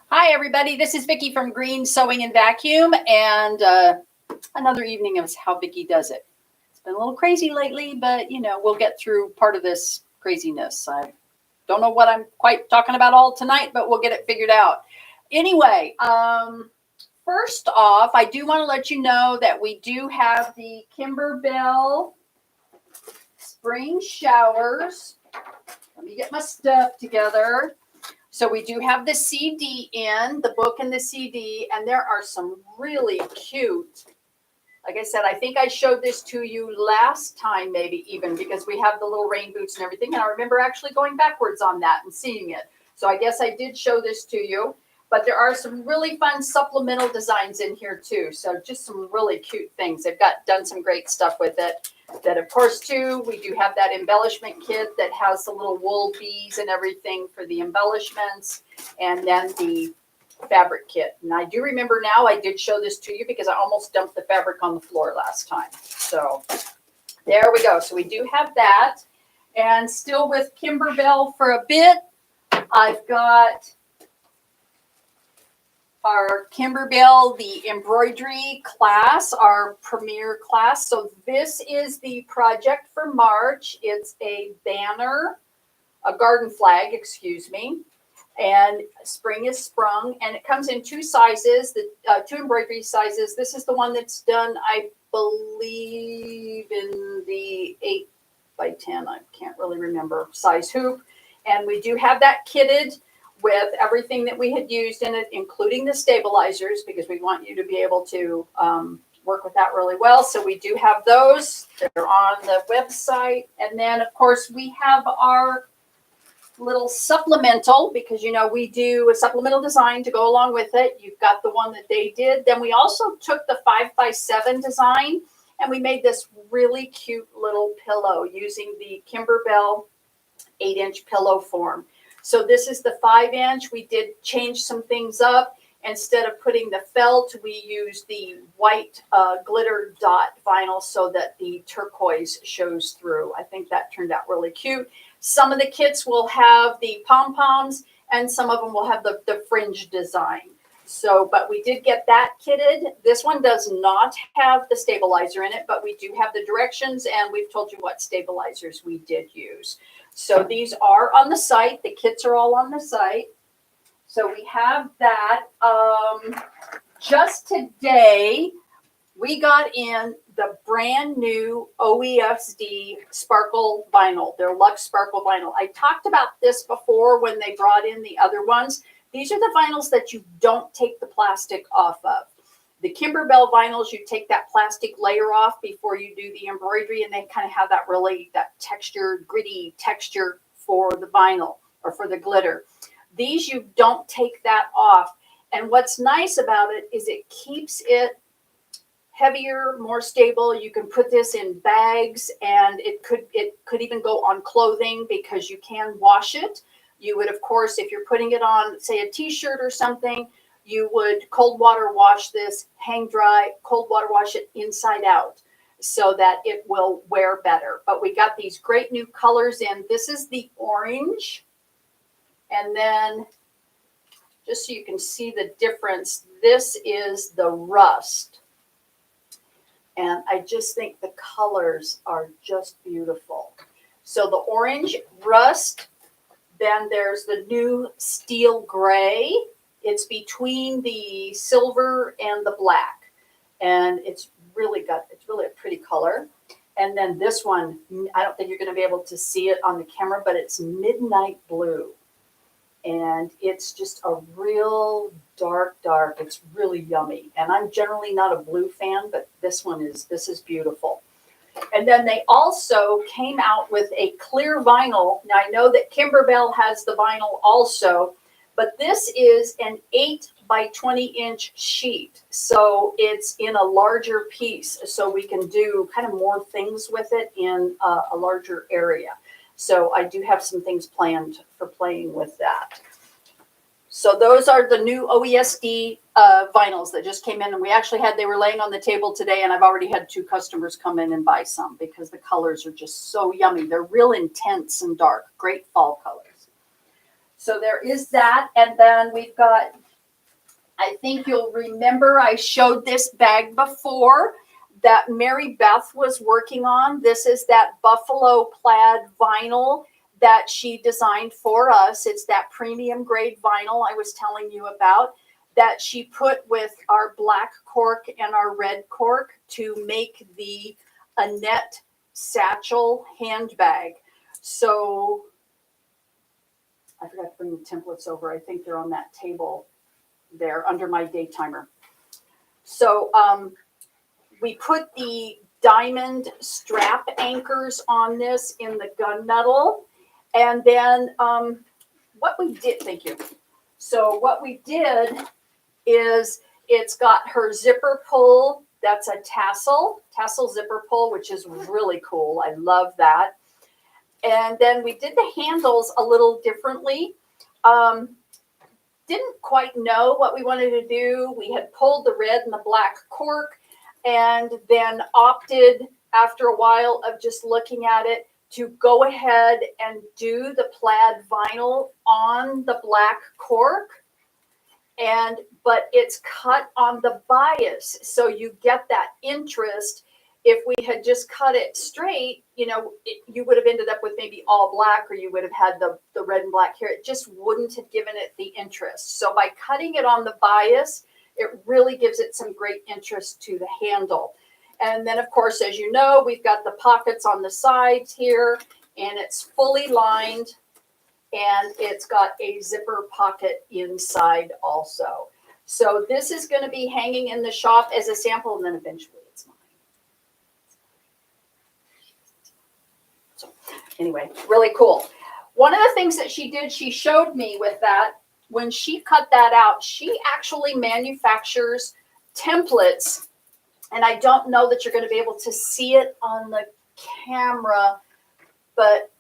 Hi, everybody. This is Vickie from Green Sewing and Vacuum, and another evening of how Vickie does it. It's been a little crazy lately, but we'll get through part of this craziness. I don't know what I'm quite talking about all tonight, but we'll get it figured out. Anyway, first off, I do want to let you know that we do have the Kimberbell spring showers. Let me get my stuff together. So we do have the CD in, the book and the CD, and there are some really cute, like I said, I think I showed this to you last time, maybe even, because we have the little rain boots and everything, and I remember actually going backwards on that and seeing it. So I guess I did show this to you, but there are some really fun supplemental designs in here too. So just some really cute things. They've done some great stuff with it. That, of course, too, we do have that embellishment kit that has the little wool beads and everything for the embellishments, and then the fabric kit. And I do remember now I did show this to you because I almost dumped the fabric on the floor last time. So there we go. So we do have that. And still with Kimberbell for a bit, I've got our Kimberbell, the embroidery class, our premier class. So this is the project for March. It's a banner, a garden flag, excuse me, and spring is sprung, and it comes in two sizes, the two embroidery sizes. This is the one that's done, I believe, in the 8 by 10, I can't really remember, size hoop. And we do have that kitted with everything that we had used in it, including the stabilizers, because we want you to be able to work with that really well. So we do have those. They're on the website. And then, of course, we have our little supplemental, because, we do a supplemental design to go along with it. You've got the one that they did. Then we also took the 5 by 7 design, and we made this really cute little pillow using the Kimberbell 8-inch pillow form. So this is the 5-inch. We did change some things up. Instead of putting the felt, we used the white glitter dot vinyl so that the turquoise shows through. I think that turned out really cute. Some of the kits will have the pom-poms, and some of them will have the fringe design. So, but we did get that kitted. This one does not have the stabilizer in it, but we do have the directions, and we've told you what stabilizers we did use. So these are on the site. The kits are all on the site. So we have that. Just today, we got in the brand new OESD Sparkle Vinyl, their Luxe Sparkle Vinyl. I talked about this before when they brought in the other ones. These are the vinyls that you don't take the plastic off of. The Kimberbell vinyls, you take that plastic layer off before you do the embroidery, and they kind of have that textured, gritty texture for the vinyl or for the glitter. These, you don't take that off. And what's nice about it is it keeps it heavier, more stable. You can put this in bags, and it could even go on clothing because you can wash it. You would, of course, if you're putting it on, say, a t-shirt or something, you would cold water wash this, hang dry, cold water wash it inside out so that it will wear better. But we got these great new colors in. This is the orange. And then, just so you can see the difference, this is the rust. And I just think the colors are just beautiful. So the orange, rust, then there's the new steel gray. It's between the silver and the black. And it's really a pretty color. And then this one, I don't think you're going to be able to see it on the camera, but it's midnight blue. And it's just a real dark. It's really yummy. And I'm generally not a blue fan, but this is beautiful. And then they also came out with a clear vinyl. Now, I know that Kimberbell has the vinyl also, but this is an 8 by 20-inch sheet. So it's in a larger piece, so we can do kind of more things with it in a larger area. So I do have some things planned for playing with that. So those are the new OESD vinyls that just came in, and they were laying on the table today, and I've already had 2 customers come in and buy some because the colors are just so yummy. They're real intense and dark, great fall colors. So there is that, and then we've got I think you'll remember I showed this bag before that Marybeth was working on. This is that buffalo plaid vinyl that she designed for us. It's that premium grade vinyl I was telling you about that she put with our black cork and our red cork to make the Annette Satchel Handbag. So I forgot to bring the templates over. I think they're on that table there under my day timer. So we put the diamond strap anchors on this in the gunmetal. And then what we did, thank you. So what we did is it's got her zipper pull. That's a tassel zipper pull, which is really cool. I love that. And then we did the handles a little differently. Didn't quite know what we wanted to do. We had pulled the red and the black cork and then opted after a while of just looking at it to go ahead and do the plaid vinyl on the black cork. But it's cut on the bias, so you get that interest. If we had just cut it straight, you would have ended up with maybe all black, or you would have had the red and black here. It just wouldn't have given it the interest. So by cutting it on the bias, it really gives it some great interest to the handle. And then, of course, as you know, we've got the pockets on the sides here, and it's fully lined, and it's got a zipper pocket inside also. So this is going to be hanging in the shop as a sample, and then eventually it's mine. So anyway, really cool. One of the things that she did, she showed me with that, when she cut that out, she actually manufactures templates. And I don't know that you're going to be able to see it on the camera, but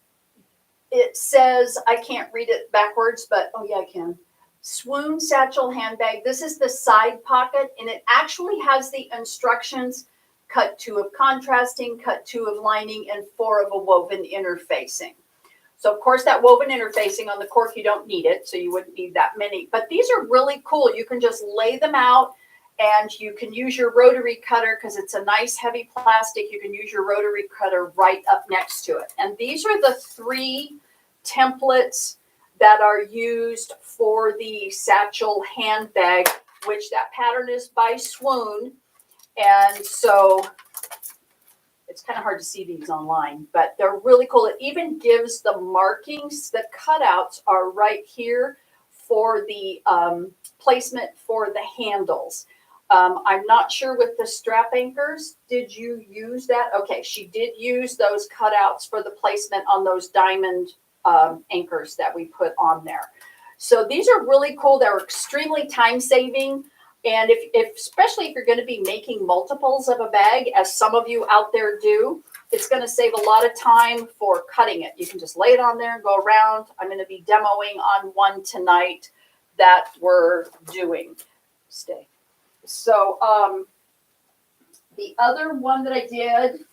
it says, I can't read it backwards, but oh yeah, I can. Swoon Satchel Handbag. This is the side pocket, and it actually has the instructions: cut 2 of contrasting, cut 2 of lining, and 4 of a woven interfacing. So of course that woven interfacing on the cork, you don't need it, so you wouldn't need that many. But these are really cool. You can just lay them out, and you can use your rotary cutter because it's a nice heavy plastic. You can use your rotary cutter right up next to it. And these are the 3 templates that are used for the satchel handbag, which that pattern is by Swoon. And so it's kind of hard to see these online, but they're really cool. It even gives the markings. The cutouts are right here for the placement for the handles. I'm not sure with the strap anchors. Did you use that? Okay, she did use those cutouts for the placement on those diamond anchors that we put on there. So these are really cool. They're extremely time saving. And especially if you're going to be making multiples of a bag, as some of you out there do, it's going to save a lot of time for cutting it. You can just lay it on there and go around. I'm going to be demoing on one tonight that we're doing. Stay. So the other one that I did,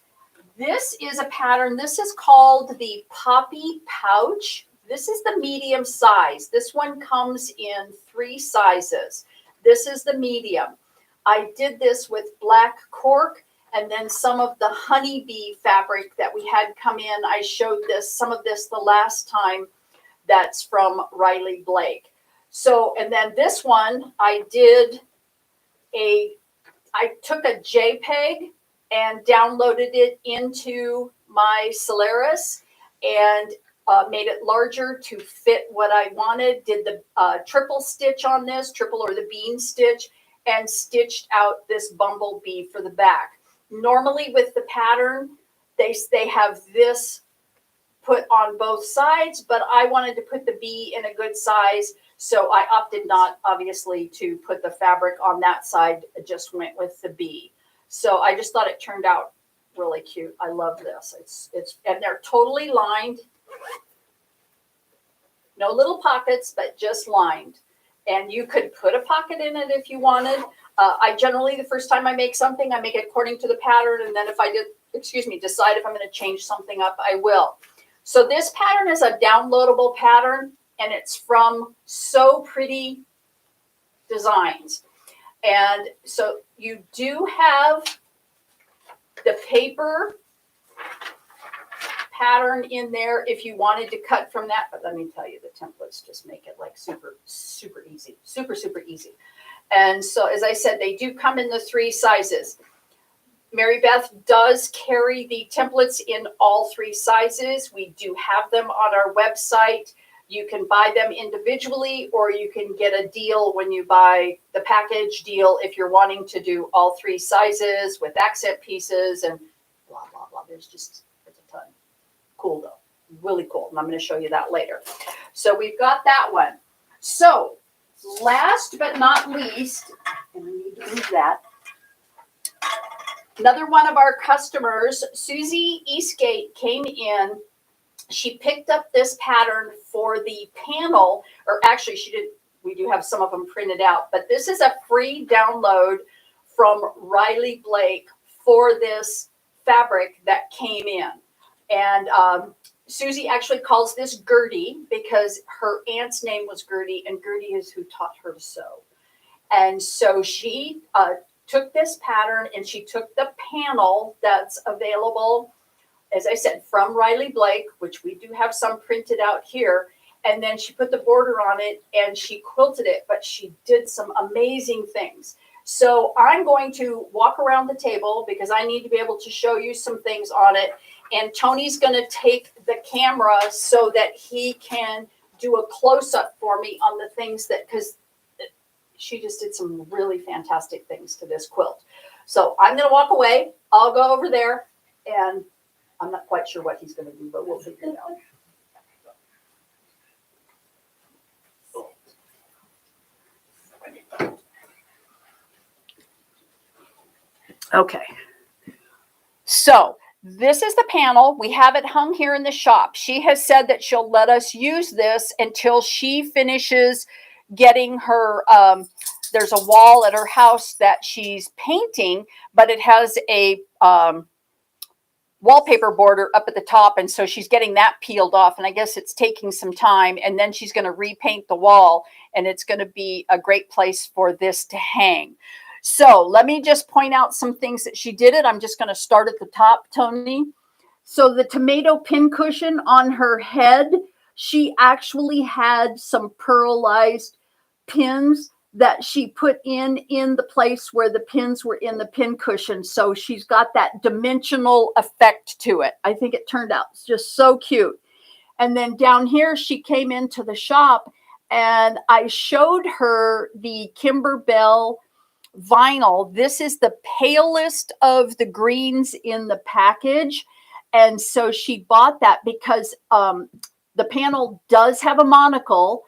this is a pattern. This is called the Poppy Pouch. This is the medium size. This one comes in 3 sizes. This is the medium. I did this with black cork and then some of the honeybee fabric that we had come in. I showed some of this the last time. That's from Riley Blake. So, and then this one, I took a JPEG and downloaded it into my Solaris and made it larger to fit what I wanted, did the triple stitch on this, triple or the bean stitch, and stitched out this bumblebee for the back. Normally with the pattern, they have this put on both sides, but I wanted to put the bee in a good size, so I opted not, obviously, to put the fabric on that side. I just went with the bee. So I just thought it turned out really cute. I love this. It's and they're totally lined. No little pockets, but just lined. And you could put a pocket in it if you wanted. I generally, the first time I make something, I make it according to the pattern. And then if I decide if I'm going to change something up, I will. So this pattern is a downloadable pattern, and it's from So Pretty designs. And so you do have the paper pattern in there if you wanted to cut from that. But let me tell you, the templates just make it like super, super easy. Super, super easy. And so, as I said, they do come in the 3 sizes. Marybeth does carry the templates in all 3 sizes. We do have them on our website. You can buy them individually, or you can get a deal when you buy the package deal if you're wanting to do all 3 sizes with accent pieces and blah, blah, blah. There's a ton. Cool, though. Really cool. And I'm going to show you that later. So we've got that one. So last but not least, and we need to move that, another one of our customers, Susie Eastgate, came in. She picked up this pattern for the panel, or actually she did. We do have some of them printed out, but this is a free download from Riley Blake for this fabric that came in. And Susie actually calls this Gertie because her aunt's name was Gertie, and Gertie is who taught her to sew. And so she took this pattern and she took the panel that's available, as I said, from Riley Blake, which we do have some printed out here. And then she put the border on it and she quilted it, but she did some amazing things. So I'm going to walk around the table because I need to be able to show you some things on it. And Tony's going to take the camera so that he can do a close-up for me on the things that, because she just did some really fantastic things to this quilt. So I'm going to walk away. I'll go over there, and I'm not quite sure what he's going to do, but we'll figure it out. Okay. So this is the panel. We have it hung here in the shop. She has said that she'll let us use this until she finishes getting her, there's a wall at her house that she's painting, but it has a wallpaper border up at the top. And so she's getting that peeled off. And I guess it's taking some time. And then she's going to repaint the wall. And it's going to be a great place for this to hang. So let me just point out some things that she did it. I'm just going to start at the top, Tony. So the tomato pincushion on her head, she actually had some pearlized pins that she put in the place where the pins were in the pincushion. So she's got that dimensional effect to it. I think it turned out just so cute. And then down here, she came into the shop and I showed her the Kimberbell vinyl. This is the palest of the greens in the package. And so she bought that because the panel does have a monocle,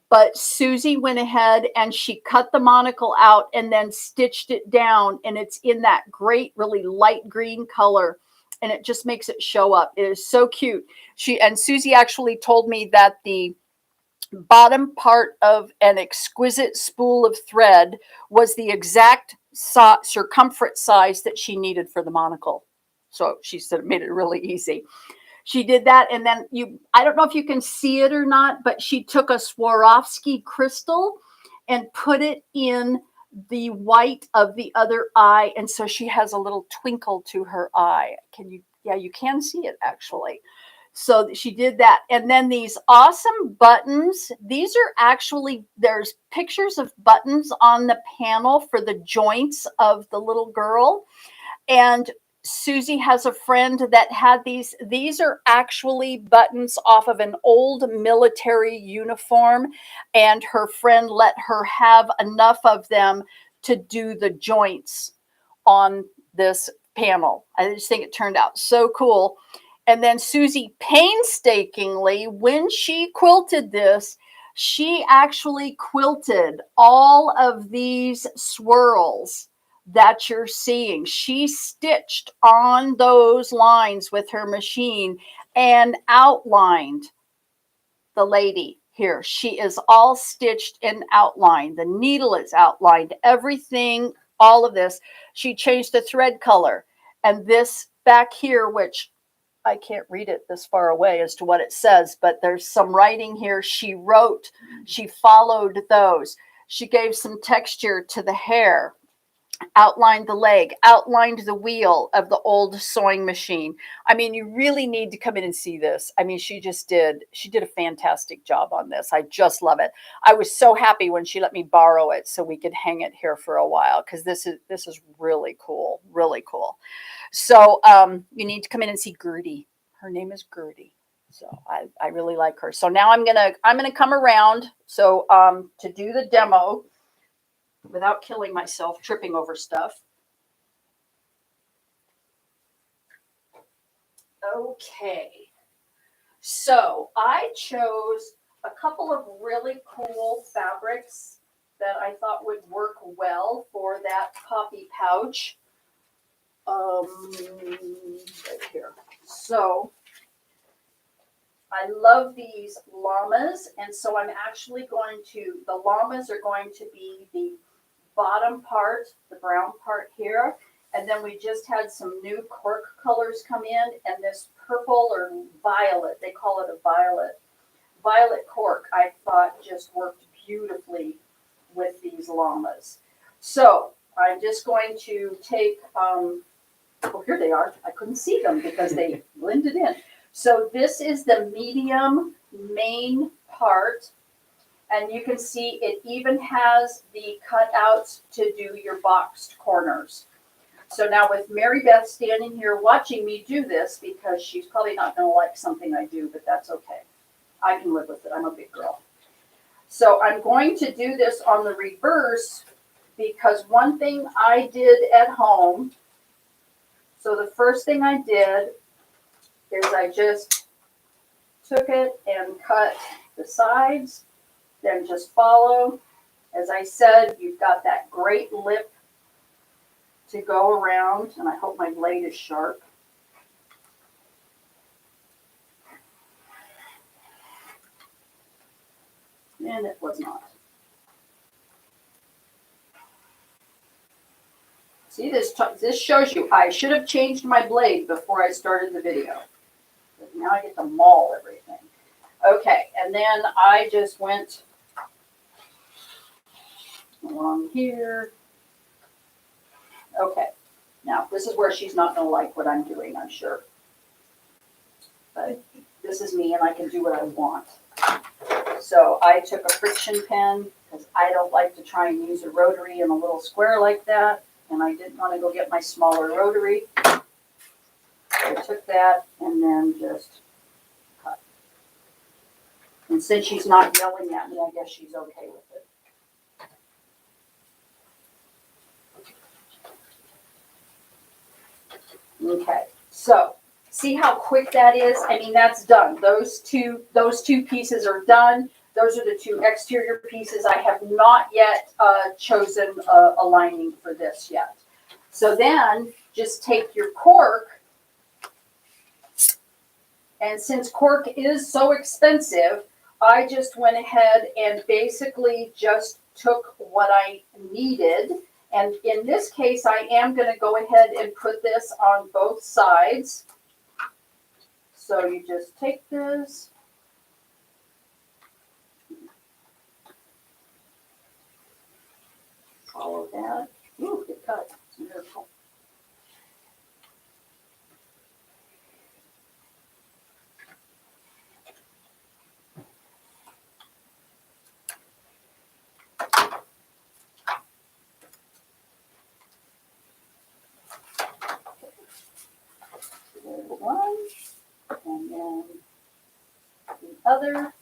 but Susie went ahead and she cut the monocle out and then stitched it down. And it's in that great, really light green color. And it just makes it show up. It is so cute. Susie actually told me that the bottom part of an exquisite spool of thread was the exact circumference size that she needed for the monocle. So she said it made it really easy. She did that, and then I don't know if you can see it or not, but she took a Swarovski crystal and put it in the white of the other eye, and so she has a little twinkle to her eye. Yeah, you can see it actually. So she did that. And then these awesome buttons, these are actually, there's pictures of buttons on the panel for the joints of the little girl. And Susie has a friend that had these. These are actually buttons off of an old military uniform. And her friend let her have enough of them to do the joints on this panel. I just think it turned out so cool. And then Susie painstakingly, when she quilted this, she actually quilted all of these swirls that you're seeing. She stitched on those lines with her machine and outlined the lady here. She is all stitched and outlined. The needle is outlined, everything, all of this. She changed the thread color. And this back here, which I can't read it this far away as to what it says, but there's some writing here. She wrote, she followed those. She gave some texture to the hair, outlined the leg, outlined the wheel of the old sewing machine. I mean, you really need to come in and see this. I mean, she did a fantastic job on this. I just love it. I was so happy when she let me borrow it so we could hang it here for a while, because this is really cool, really cool. So you need to come in and see Gertie. Her name is Gertie. So I really like her. So now I'm gonna come around so to do the demo without killing myself, tripping over stuff. Okay, so I chose a couple of really cool fabrics that I thought would work well for that poppy pouch. Right here. So I love these llamas, and so I'm actually the llamas are going to be the bottom part, the brown part here, and then we just had some new cork colors come in, and this purple or violet, they call it a violet cork, I thought just worked beautifully with these llamas. So I'm just going to take, oh, here they are. I couldn't see them because they blended in. So this is the medium main part. And you can see it even has the cutouts to do your boxed corners. So now with Marybeth standing here watching me do this, because she's probably not going to like something I do, but that's okay. I can live with it. I'm a big girl. So I'm going to do this on the reverse, because one thing I did at home, so the first thing I did is I just took it and cut the sides. Then just follow. As I said, you've got that great lip to go around, and I hope my blade is sharp. And it was not. See, this shows you I should have changed my blade before I started the video. But now I get to maul everything. Okay, and then I just went along here. Okay, now this is where she's not going to like what I'm doing, I'm sure. But this is me, and I can do what I want. So I took a friction pen, because I don't like to try and use a rotary in a little square like that, and I didn't want to go get my smaller rotary. So I took that and then just cut. And since she's not yelling at me, I guess she's okay with it. Okay, so see how quick that is? I mean, that's done. Those two pieces are done. Those are the two exterior pieces. I have not yet chosen a lining for this yet. So then just take your cork, and since cork is so expensive, I just went ahead and basically just took what I needed. And in this case, I am going to go ahead and put this on both sides. So you just take this. Follow that. Ooh, it cut. It's a miracle. One, and then the other.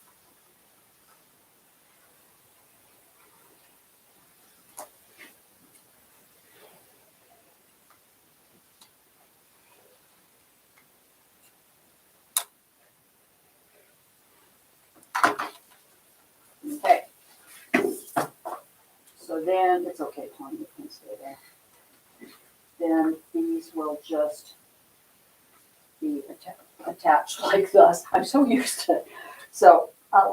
Okay. So then it's okay, Tony, you can stay there. Then these will just be attached like this. I'm so used to it. So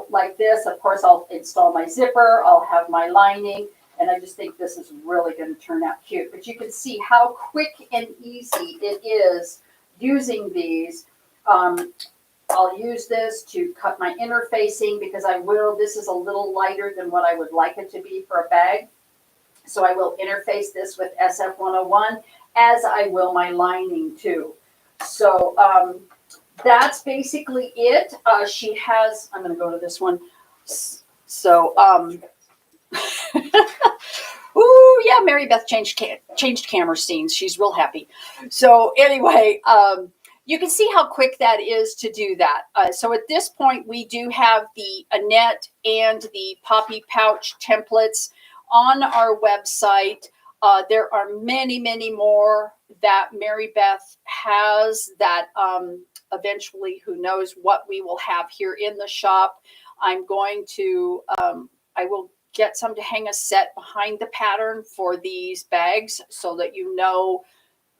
like this, of course, I'll install my zipper, I'll have my lining, and I just think this is really going to turn out cute. But you can see how quick and easy it is using these. I'll use this to cut my interfacing because this is a little lighter than what I would like it to be for a bag. So I will interface this with SF101 as I will my lining too. So that's basically it. She has, I'm going to go to this one. So, ooh, yeah, Marybeth changed camera scenes. She's real happy. So anyway, you can see how quick that is to do that. So at this point, we do have the Annette and the Poppy Pouch templates on our website. There are many, many more that Marybeth has that eventually, who knows what we will have here in the shop. I'm going to, I will get some to hang a set behind the pattern for these bags so that you know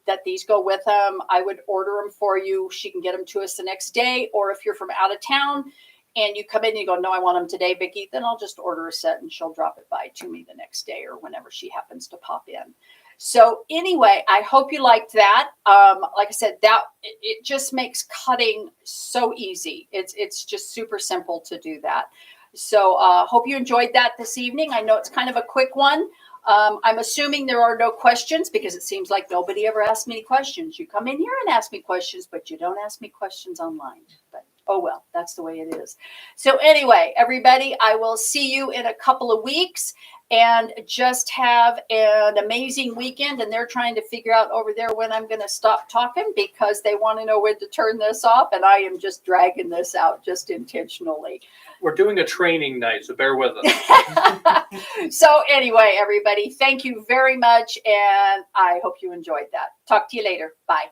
that these go with them. I would order them for you. She can get them to us the next day. Or if you're from out of town and you come in and you go, no, I want them today, Vickie, then I'll just order a set and she'll drop it by to me the next day or whenever she happens to pop in. So anyway, I hope you liked that. Like I said, it just makes cutting so easy. It's just super simple to do that. So hope you enjoyed that this evening. I know it's kind of a quick one. I'm assuming there are no questions because it seems like nobody ever asked me any questions. You come in here and ask me questions, but you don't ask me questions online. But oh well, that's the way it is. So anyway, everybody, I will see you in a couple of weeks and just have an amazing weekend. And they're trying to figure out over there when I'm going to stop talking because they want to know when to turn this off. And I am just dragging this out just intentionally. We're doing a training night, so bear with us. So anyway, everybody, thank you very much. And I hope you enjoyed that. Talk to you later. Bye.